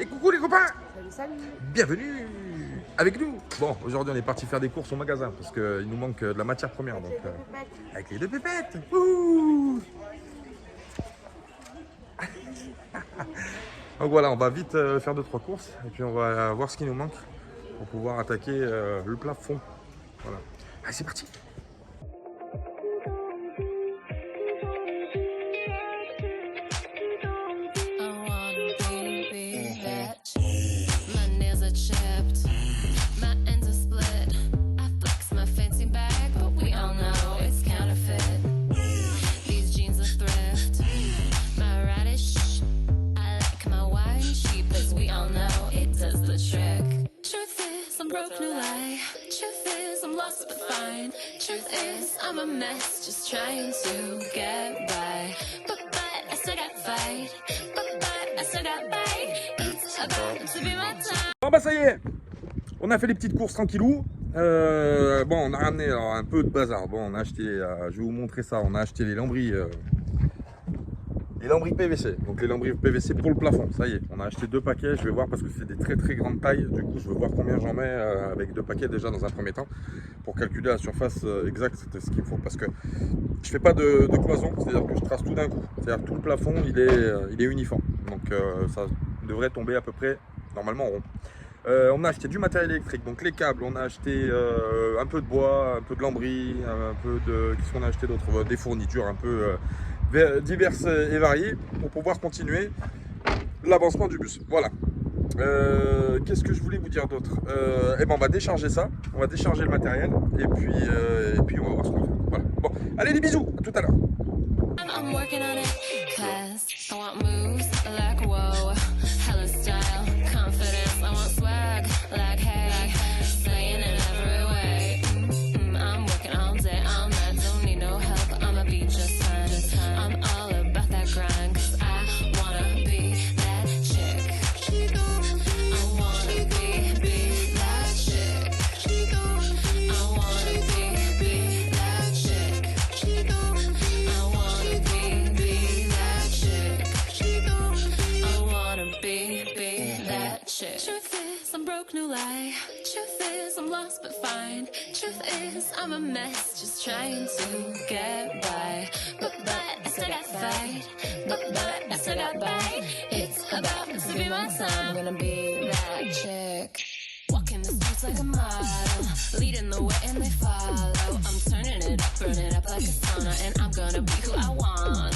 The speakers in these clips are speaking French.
Et coucou les copains! Salut, salut. Bienvenue avec nous! Bon, aujourd'hui on est parti faire des courses au magasin parce qu'il nous manque de la matière première. Donc, avec les deux pépettes! Ouh. Donc voilà, on va vite faire 2-3 courses et puis on va voir ce qui nous manque pour pouvoir attaquer le plafond. Voilà. Allez, c'est parti! I'm a mess, just trying to get by. But I still got fight. But I still got bite. It's about to be my time. Bon bah ça y est, on a fait les petites courses tranquillou. Bon, on a ramené alors, un peu de bazar. Bon, on a acheté, je vais vous montrer ça. On a acheté les lambris PVC. Donc les lambris PVC pour le plafond. Ça y est, on a acheté 2 paquets. Je vais voir parce que c'est des très grandes tailles. Du coup, je vais voir combien j'en mets avec 2 paquets déjà dans un premier temps pour calculer la surface exacte. C'était ce qu'il faut parce que je fais pas de cloison, c'est-à-dire que je trace tout d'un coup. C'est-à-dire que tout le plafond il est uniforme. Donc ça devrait tomber à peu près normalement rond. On a acheté du matériel électrique, donc les câbles, on a acheté un peu de bois, un peu de lambris, un peu de... Qu'est-ce qu'on a acheté d'autre? Des fournitures un peu diverses et variées pour pouvoir continuer l'avancement du bus. Voilà. Qu'est-ce que je voulais vous dire d'autre? Eh ben on va décharger ça, on va décharger le matériel et puis on va voir ce qu'on fait. Voilà. Bon, allez les bisous, à tout à l'heure. I'm working on it, 'cause I want moves like whoa, hella style, confidence, I want swag, like hey, saying it every way. I'm working all day, all night, don't need no help, I'ma be just fine. I'm all about that grind, 'cause I wanna be that chick. I wanna be that chick. I wanna be that chick. I wanna be that chick. I wanna be that chick. Truth is, I'm broke, no lie. Truth is, I'm lost but fine. Truth is, I'm a mess, just trying to get by. But I still got fight. But I still got bite. It's about to be my time. I'm gonna be that chick. Walking the streets like a model, leading the way and they follow. I'm turning it up, burn it up like a sauna, and I'm gonna be who I wanna.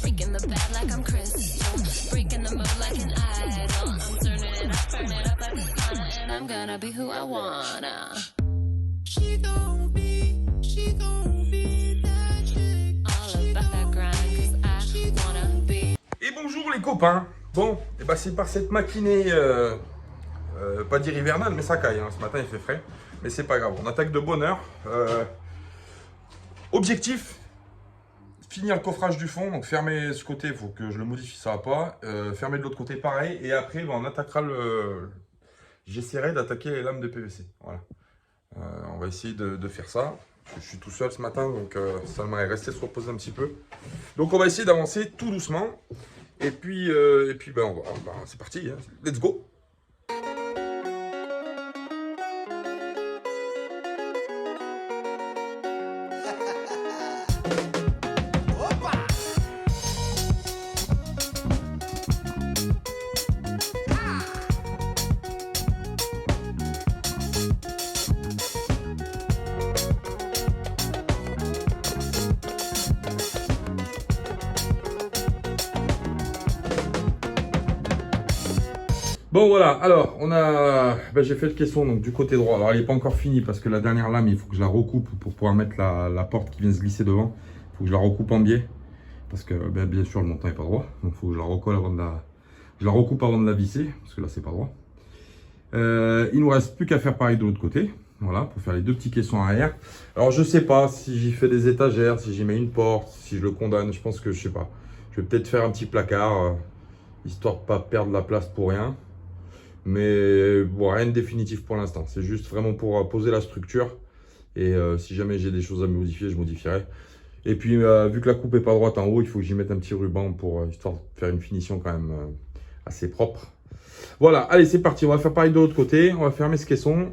Breaking the bad like I'm Crystal, breaking the mood like an idol. I'm turning it up, burn it up like a sauna, and I'm gonna be who I wanna. She gon' be that chick. All about that grind, 'cause I wanna be. Et bonjour les copains. Bon, et bah c'est par cette matinée, pas dire hivernale, mais ça caille. Hein. Ce matin il fait frais, mais c'est pas grave. On attaque de bonne heure. Objectif, finir le coffrage du fond. Donc fermer ce côté, il faut que je le modifie, ça va pas. Fermer de l'autre côté, pareil. Et après, bah, on attaquera le. J'essaierai d'attaquer les lames de PVC. Voilà. On va essayer de faire ça. Je suis tout seul ce matin, donc ça m'aimerait rester se reposer un petit peu. Donc on va essayer d'avancer tout doucement. Et puis ben, c'est parti, hein. Let's go! Bon voilà, alors on a, j'ai fait le caisson donc du côté droit. Alors il n'est pas encore fini parce que la dernière lame il faut que je la recoupe pour pouvoir mettre la porte qui vient se glisser devant. Il faut que je la recoupe en biais parce que bien sûr le montant n'est pas droit. Donc il faut que je la recolle avant de je la recoupe avant de la visser parce que là c'est pas droit. Il nous reste plus qu'à faire pareil de l'autre côté. Voilà, pour faire les 2 petits caissons arrière. Alors je sais pas si j'y fais des étagères, si j'y mets une porte, si je le condamne. Je pense que je sais pas. Je vais peut-être faire un petit placard histoire de pas perdre la place pour rien. Mais bon, rien de définitif pour l'instant. C'est juste vraiment pour poser la structure. Et si jamais j'ai des choses à modifier, je modifierai. Et puis, vu que la coupe est pas droite en haut, il faut que j'y mette un petit ruban pour histoire de faire une finition quand même assez propre. Voilà, allez, c'est parti. On va faire pareil de l'autre côté. On va fermer ce caisson.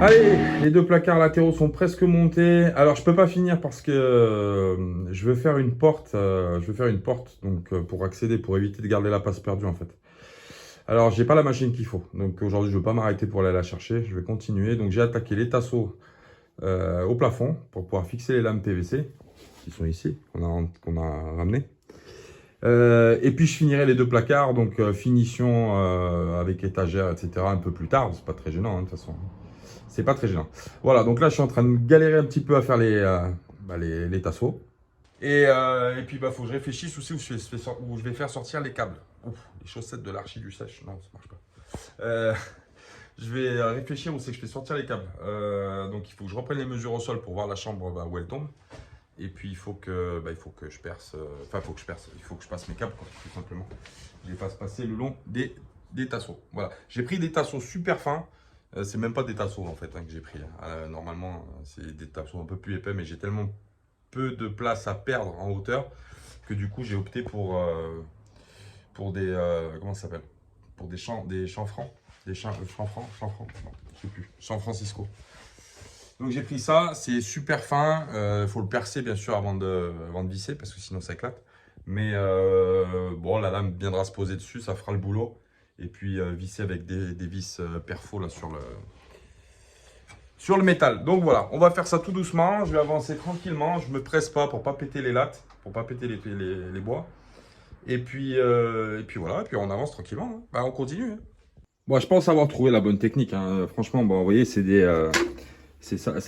Allez, les deux placards latéraux sont presque montés. Alors, je peux pas finir parce que je veux faire une porte. Donc pour accéder, pour éviter de garder la passe perdue en fait. Alors, j'ai pas la machine qu'il faut. Donc aujourd'hui, je veux pas m'arrêter pour aller la chercher. Je vais continuer. Donc j'ai attaqué les tasseaux au plafond pour pouvoir fixer les lames PVC qui sont ici, qu'on a ramenées. Et puis je finirai les deux placards, donc finition avec étagère, etc. un peu plus tard. C'est pas très gênant de toute façon. C'est pas très gênant. Voilà, donc là je suis en train de galérer un petit peu à faire les tasseaux. Et puis faut que je réfléchisse aussi où je vais faire sortir les câbles. Ouf, les chaussettes de l'archi du sèche, non ça marche pas. Je vais réfléchir où c'est que je fais sortir les câbles. Donc il faut que je reprenne les mesures au sol pour voir la chambre où elle tombe. Et puis il faut que je perce, il faut que je passe mes câbles quoi, tout simplement. Je les fasse passer le long des tasseaux. Voilà, j'ai pris des tasseaux super fins. C'est même pas des tasseaux en fait que j'ai pris. Normalement, c'est des tasseaux un peu plus épais, mais j'ai tellement peu de place à perdre en hauteur que du coup j'ai opté pour des comment ça s'appelle, pour des chanfrans, non, je sais plus, San Francisco. Donc j'ai pris ça, c'est super fin. Faut le percer bien sûr avant de visser parce que sinon ça éclate. Mais bon, la lame viendra se poser dessus, ça fera le boulot. Et puis visser avec des vis perfo là sur le métal. Donc voilà, on va faire ça tout doucement. Je vais avancer tranquillement. Je me presse pas pour pas péter les lattes, pour pas péter les bois. Et puis voilà, et puis on avance tranquillement. Hein. On continue. Hein. Bon, je pense avoir trouvé la bonne technique. Hein. Franchement, bon, vous voyez, ça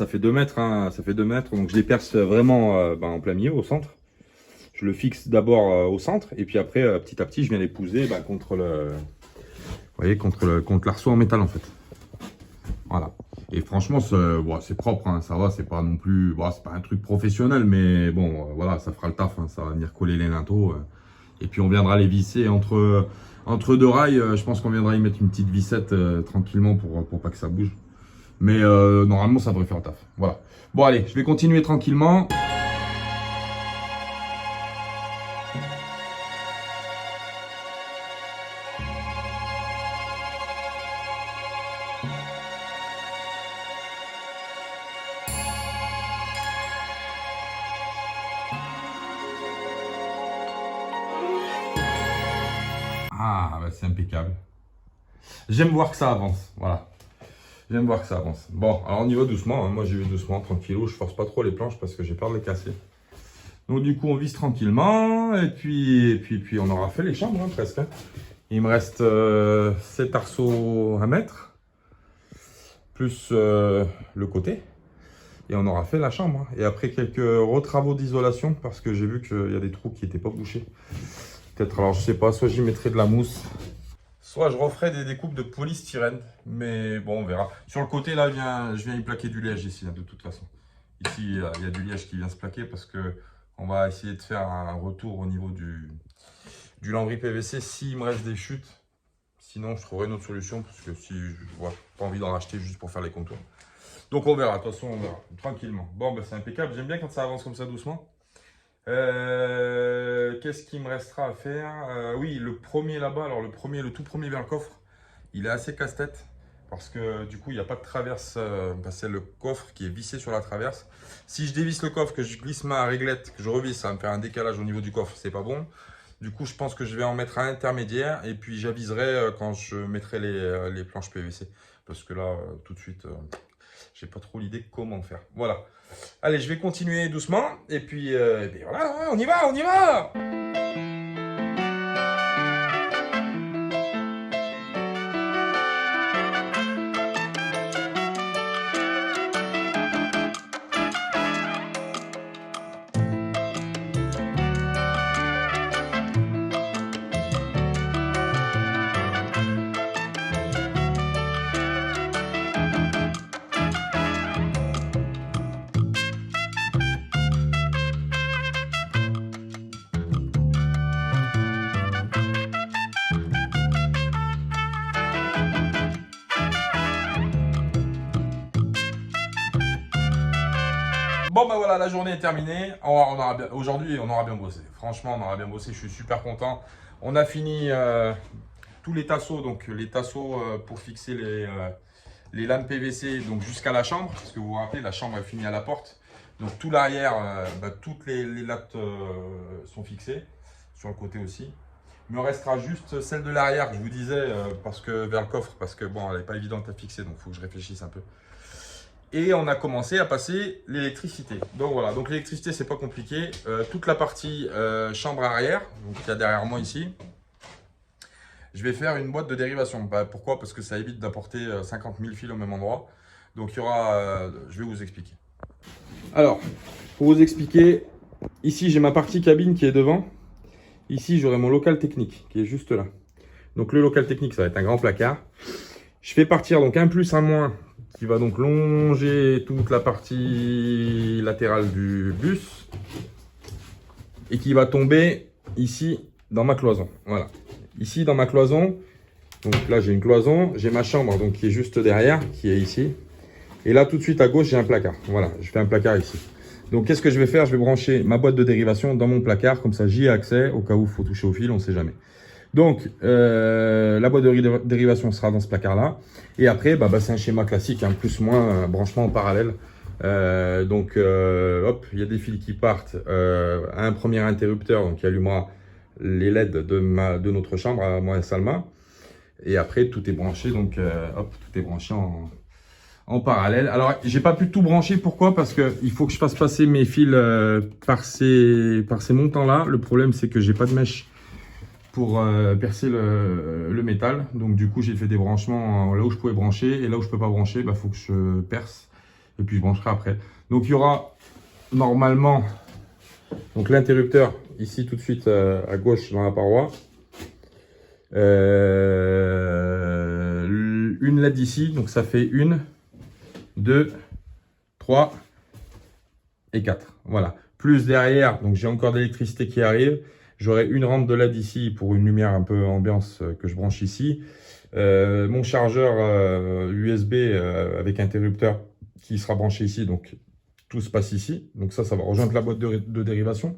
fait 2 mètres. Hein. Ça fait 2 mètres. Donc je les perce vraiment en plein milieu, au centre. Je le fixe d'abord au centre. Et puis après, petit à petit, je viens les poser contre le... Vous voyez, contre l'arceau en métal en fait. Voilà. Et franchement, c'est propre, hein, ça va, c'est pas non plus... c'est pas un truc professionnel, mais bon, voilà, ça fera le taf. Hein, ça va venir coller les linteaux. Et puis on viendra les visser entre 2 rails. Je pense qu'on viendra y mettre une petite vissette tranquillement pour pas que ça bouge. Mais normalement, ça devrait faire le taf. Voilà. Bon, allez, je vais continuer tranquillement. C'est impeccable. J'aime voir que ça avance. Voilà. J'aime voir que ça avance. Bon, alors on y va doucement. Hein. Moi, j'y vais doucement, tranquillou. Je force pas trop les planches parce que j'ai peur de les casser. Donc, du coup, on visse tranquillement. Et puis on aura fait les chambres, hein, presque. Hein. Il me reste 7 arceaux à mettre. Plus le côté. Et on aura fait la chambre. Hein. Et après, quelques retravaux d'isolation parce que j'ai vu qu'il y a des trous qui n'étaient pas bouchés. Peut-être, alors je sais pas, soit j'y mettrai de la mousse, soit je referai des découpes de polystyrène. Mais bon, on verra. Sur le côté, là, je viens y plaquer du liège ici, hein, de toute façon. Ici, il y a du liège qui vient se plaquer parce que on va essayer de faire un retour au niveau du lambris PVC s'il me reste des chutes. Sinon, je trouverai une autre solution parce que si je vois pas envie d'en racheter juste pour faire les contours. Donc on verra, de toute façon, on verra tranquillement. Bon, c'est impeccable. J'aime bien quand ça avance comme ça doucement. Qu'est-ce qu'il me restera à faire? Oui, le premier là-bas, alors le tout premier vers le coffre, il est assez casse-tête parce que du coup il n'y a pas de traverse, c'est le coffre qui est vissé sur la traverse. Si je dévisse le coffre, que je glisse ma réglette, que je revisse, ça va me faire un décalage au niveau du coffre, c'est pas bon. Du coup je pense que je vais en mettre un intermédiaire et puis j'aviserai quand je mettrai les planches PVC parce que là tout de suite j'ai pas trop l'idée comment faire. Voilà. Allez, je vais continuer doucement. Et puis voilà, on y va, on y va! Bon bah voilà, la journée est terminée. Aujourd'hui, on aura bien bossé. Franchement, on aura bien bossé. Je suis super content. On a fini tous les tasseaux, donc les tasseaux pour fixer les lames PVC donc jusqu'à la chambre. Parce que vous vous rappelez, la chambre est finie à la porte. Donc tout l'arrière, toutes les lattes sont fixées. Sur le côté aussi. Il me restera juste celle de l'arrière que je vous disais parce que vers le coffre, parce que bon, elle n'est pas évidente à fixer, donc il faut que je réfléchisse un peu. Et on a commencé à passer l'électricité. Donc voilà, donc l'électricité c'est pas compliqué. Toute la partie chambre arrière, donc il y a derrière moi ici, je vais faire une boîte de dérivation. Pourquoi? Parce que ça évite d'apporter 50 000 fils au même endroit. Donc il y aura, je vais vous expliquer. Alors, pour vous expliquer, ici j'ai ma partie cabine qui est devant. Ici, j'aurai mon local technique qui est juste là. Donc, le local technique, ça va être un grand placard. Je fais partir donc un plus, un moins qui va donc longer toute la partie latérale du bus et qui va tomber ici dans ma cloison. Voilà. Ici, dans ma cloison, donc là, j'ai une cloison. J'ai ma chambre donc qui est juste derrière, qui est ici. Et là, tout de suite à gauche, j'ai un placard. Voilà, je fais un placard ici. Donc, qu'est-ce que je vais faire? Je vais brancher ma boîte de dérivation dans mon placard. Comme ça, j'y ai accès au cas où il faut toucher au fil, on ne sait jamais. Donc, la boîte de dérivation sera dans ce placard-là. Et après, c'est un schéma classique, hein, plus ou moins branchement en parallèle. Hop, il y a des fils qui partent à un premier interrupteur, donc qui allumera les LED de notre chambre, à moi et Salma. Et après, tout est branché, donc hop, tout est branché en parallèle. Alors, j'ai pas pu tout brancher. Pourquoi? Parce que il faut que je fasse passer mes fils par ces montants-là. Le problème, c'est que j'ai pas de mèche pour percer le métal. Donc, du coup, j'ai fait des branchements là où je pouvais brancher. Et là où je peux pas brancher, faut que je perce. Et puis, je brancherai après. Donc, il y aura normalement donc l'interrupteur ici tout de suite à gauche dans la paroi. Une LED ici. Donc, ça fait 1, 2, 3 et 4. Voilà. Plus derrière, donc j'ai encore de l'électricité qui arrive. J'aurai une rampe de LED ici pour une lumière un peu ambiance que je branche ici. Mon chargeur USB avec interrupteur qui sera branché ici. Donc tout se passe ici. Donc ça va rejoindre la boîte de dérivation.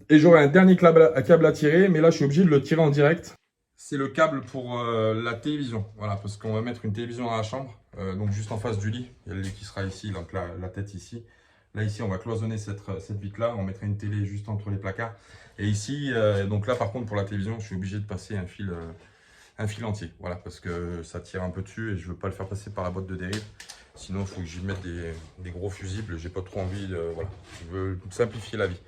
Et j'aurai un dernier câble à tirer. Mais là, je suis obligé de le tirer en direct. C'est le câble pour la télévision. Voilà, parce qu'on va mettre une télévision dans la chambre. Donc juste en face du lit. Il y a le lit qui sera ici, donc la tête ici. Là, ici, on va cloisonner cette vitre-là. On mettra une télé juste entre les placards. Et ici, donc là, par contre, pour la télévision, je suis obligé de passer un fil entier. Voilà, parce que ça tire un peu dessus et je ne veux pas le faire passer par la boîte de dérive. Sinon, il faut que j'y mette des gros fusibles. J'ai pas trop envie de... Voilà, je veux simplifier la vie.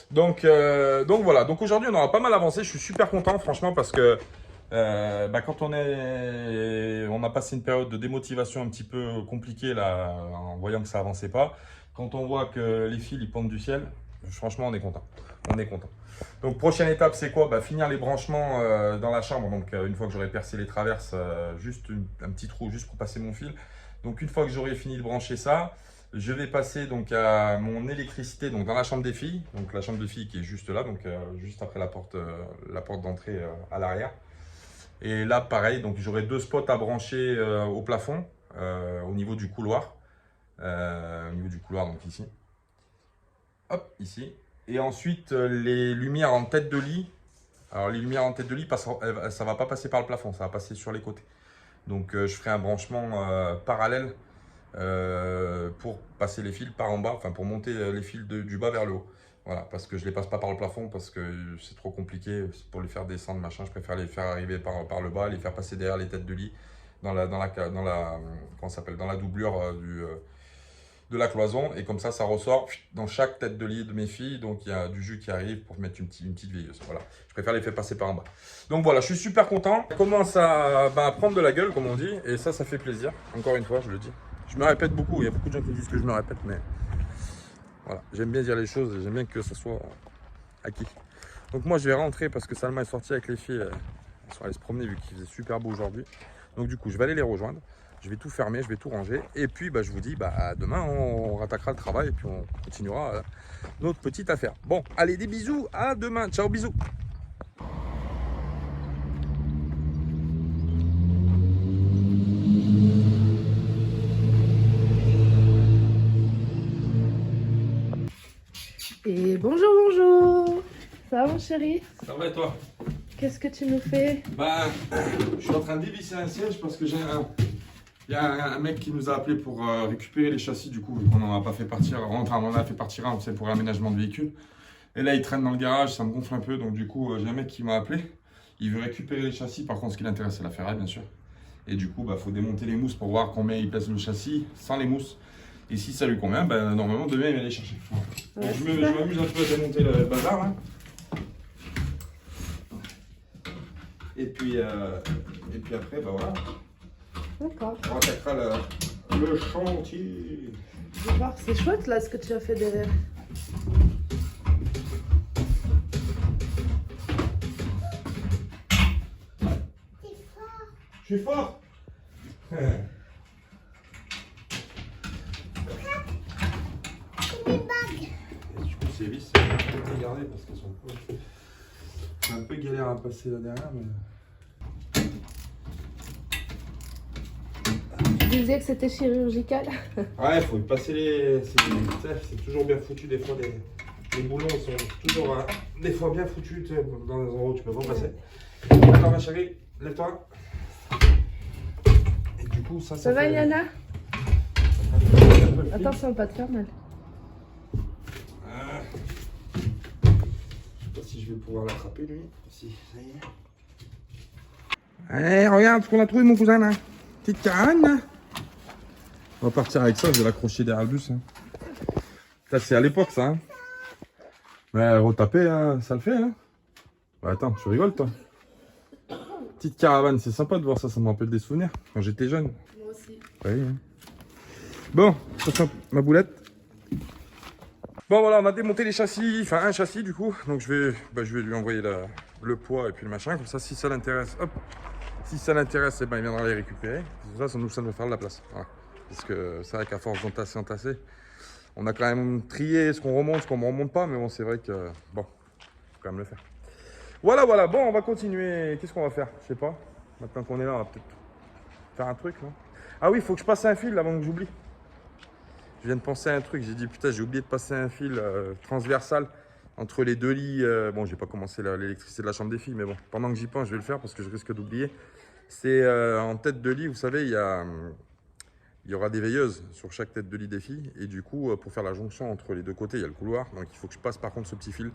Donc voilà. Donc aujourd'hui, on aura pas mal avancé. Je suis super content, franchement, parce que quand on a passé une période de démotivation un petit peu compliquée là, en voyant que ça avançait pas. Quand on voit que les fils ils pendent du ciel, franchement, on est content. On est content. Donc prochaine étape, c'est quoi? Finir les branchements dans la chambre. Donc une fois que j'aurai percé les traverses, juste un petit trou juste pour passer mon fil. Donc une fois que j'aurai fini de brancher ça, je vais passer donc à mon électricité donc dans la chambre des filles. Donc la chambre de filles qui est juste là, donc juste après la porte d'entrée à l'arrière. Et là pareil, donc j'aurai 2 spots à brancher au plafond au niveau du couloir. Donc ici. Hop, ici. Et ensuite les lumières en tête de lit. Alors les lumières en tête de lit, ça va pas passer par le plafond, ça va passer sur les côtés. Donc je ferai un branchement parallèle pour passer les fils par en bas, enfin pour monter les fils du bas vers le haut. Voilà, parce que je ne les passe pas par le plafond, parce que c'est trop compliqué pour les faire descendre, machin. Je préfère les faire arriver par le bas, les faire passer derrière les têtes de lit dans la doublure de la cloison. Et comme ça ressort dans chaque tête de lit de mes filles. Donc il y a du jus qui arrive pour mettre une petite veilleuse. Voilà, je préfère les faire passer par en bas. Donc voilà, je suis super content. Ça commence à prendre de la gueule, comme on dit. Et ça fait plaisir. Encore une fois, je le dis. Je me répète beaucoup. Il y a beaucoup de gens qui disent que je me répète, mais... Voilà, j'aime bien dire les choses et j'aime bien que ça soit acquis. Donc moi je vais rentrer parce que Salma est sortie avec les filles. Elles sont allées se promener vu qu'il faisait super beau aujourd'hui. Donc du coup je vais aller les rejoindre. Je vais tout fermer, je vais tout ranger. Et puis je vous dis demain on rattaquera le travail et puis on continuera notre petite affaire. Bon, allez, des bisous, à demain. Ciao, bisous. Ça va mon chéri? Ça va et toi? Qu'est-ce que tu nous fais? Ben, je suis en train de dévisser un siège parce que il y a un mec qui nous a appelé pour récupérer les châssis du coup, vu qu'on n'en a pas fait partir, enfin on en a fait partir un, c'est pour l'aménagement de véhicule. Et là il traîne dans le garage, ça me gonfle un peu, donc du coup j'ai un mec qui m'a appelé. Il veut récupérer les châssis, par contre ce qui l'intéresse c'est la ferraille bien sûr. Et du coup faut démonter les mousses pour voir combien il pèse le châssis sans les mousses. Et si ça lui convient, ben, normalement demain il va les chercher. Ouais, Je m'amuse un peu à démonter le bazar là. Et puis après, bah voilà, D'accord. on attaquera le chantier. Je vais voir, c'est chouette là ce que tu as fait derrière. Je suis fort. Du coup, ces vis, ça va peut-être les garder parce qu'elles sont c'est un peu galère à passer là derrière. Mais... Tu disais que c'était chirurgical. Ouais, il faut passer les. C'est toujours bien foutu des fois. Les boulons ils sont toujours des fois bien foutus dans les endroits où tu peux pas passer. Attends ma chérie, lève-toi. Et du coup ça Ça va fait... Yana? Attention, pas de faire mal. Je sais pas si je vais pouvoir l'attraper lui. Si, ça y est. Allez, regarde ce qu'on a trouvé mon cousin là. Petite carane là. On va partir avec ça, je vais l'accrocher derrière le bus. Hein. Ça c'est à l'époque ça. Hein. Mais retaper, hein, ça le fait. Hein. Bah, attends, tu rigoles toi. Petite caravane, c'est sympa de voir ça, ça me rappelle des souvenirs quand j'étais jeune. Moi aussi. Oui, hein. Bon, attention, ma boulette. Bon voilà, on a démonté les châssis, enfin un châssis du coup. Donc je vais lui envoyer le poids et puis le machin. Comme ça, si ça l'intéresse, hop. Si ça l'intéresse, eh ben, il viendra les récupérer. Ça nous va faire de la place. Voilà. Parce que c'est vrai qu'à force d'entasser, on a quand même trié ce qu'on remonte, ce qu'on ne remonte pas. Mais bon, c'est vrai que, bon, faut quand même le faire. Voilà, bon, on va continuer. Qu'est-ce qu'on va faire? Je sais pas. Maintenant qu'on est là, on va peut-être faire un truc, non? Ah oui, il faut que je passe un fil avant que j'oublie. Je viens de penser à un truc. J'ai dit, putain, j'ai oublié de passer un fil transversal entre les deux lits. Bon, j'ai pas commencé l'électricité de la chambre des filles, mais bon, pendant que j'y pense, je vais le faire parce que je risque d'oublier. C'est en tête de lit, vous savez, il y aura des veilleuses sur chaque tête de lit des filles. Et du coup, pour faire la jonction entre les deux côtés, il y a le couloir. Donc, il faut que je passe par contre ce petit fil.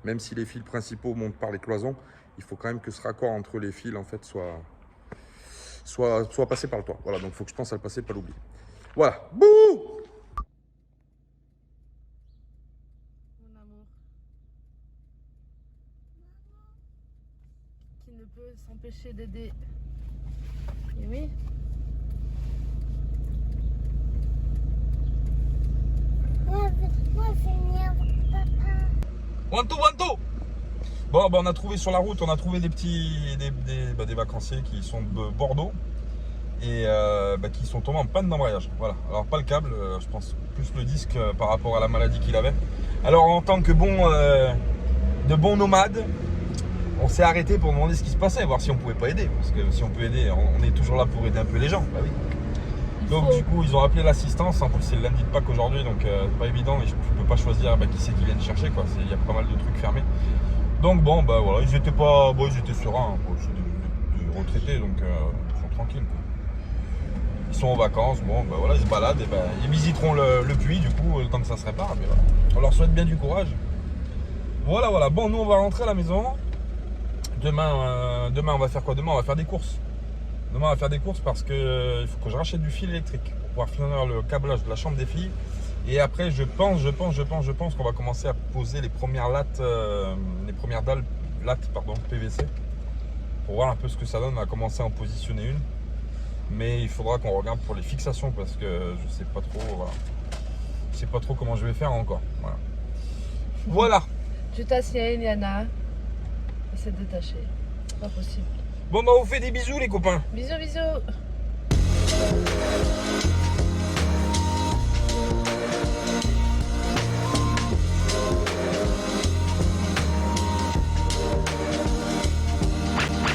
Même si les fils principaux montent par les cloisons, il faut quand même que ce raccord entre les fils en fait soit passé par le toit. Voilà, donc il faut que je pense à le passer, pas l'oublier. Voilà. Bouh! Mon amour. Qui ne peut s'empêcher d'aider. Et oui. Moi, c'est bien, papa. One two. Bon, on a trouvé sur la route, on a trouvé des vacanciers qui sont de Bordeaux et qui sont tombés en panne d'embrayage. Voilà. Alors pas le câble, je pense plus le disque par rapport à la maladie qu'il avait. Alors en tant que de bons nomades, on s'est arrêté pour demander ce qui se passait, voir si on pouvait pas aider. Parce que si on peut aider, on est toujours là pour aider un peu les gens. Bah oui. Donc du coup ils ont appelé l'assistance, en plus c'est le lundi de Pâques aujourd'hui, donc pas évident, et je peux pas choisir qui c'est qui vient chercher quoi. Il y a pas mal de trucs fermés. Donc bon voilà, ils étaient pas. Bon, ils étaient sereins, hein. C'est des retraités, donc ils sont tranquilles quoi. Ils sont en vacances, bon voilà, ils se baladent et ils visiteront le puits du coup, le temps que ça se répare, mais voilà. On leur souhaite bien du courage. Voilà, bon nous on va rentrer à la maison. Demain on va faire quoi? Demain on va faire des courses. Demain on va faire des courses parce que il faut que je rachète du fil électrique pour pouvoir finir le câblage de la chambre des filles. Et après je pense qu'on va commencer à poser les premières lattes, PVC. Pour voir un peu ce que ça donne. On va commencer à en positionner une. Mais il faudra qu'on regarde pour les fixations parce que je sais pas trop. Voilà. Je sais pas trop comment je vais faire encore. Voilà. Tu t'assieds, Yana. Essaie de détacher. Pas possible. Bon on vous fait des bisous les copains. Bisous.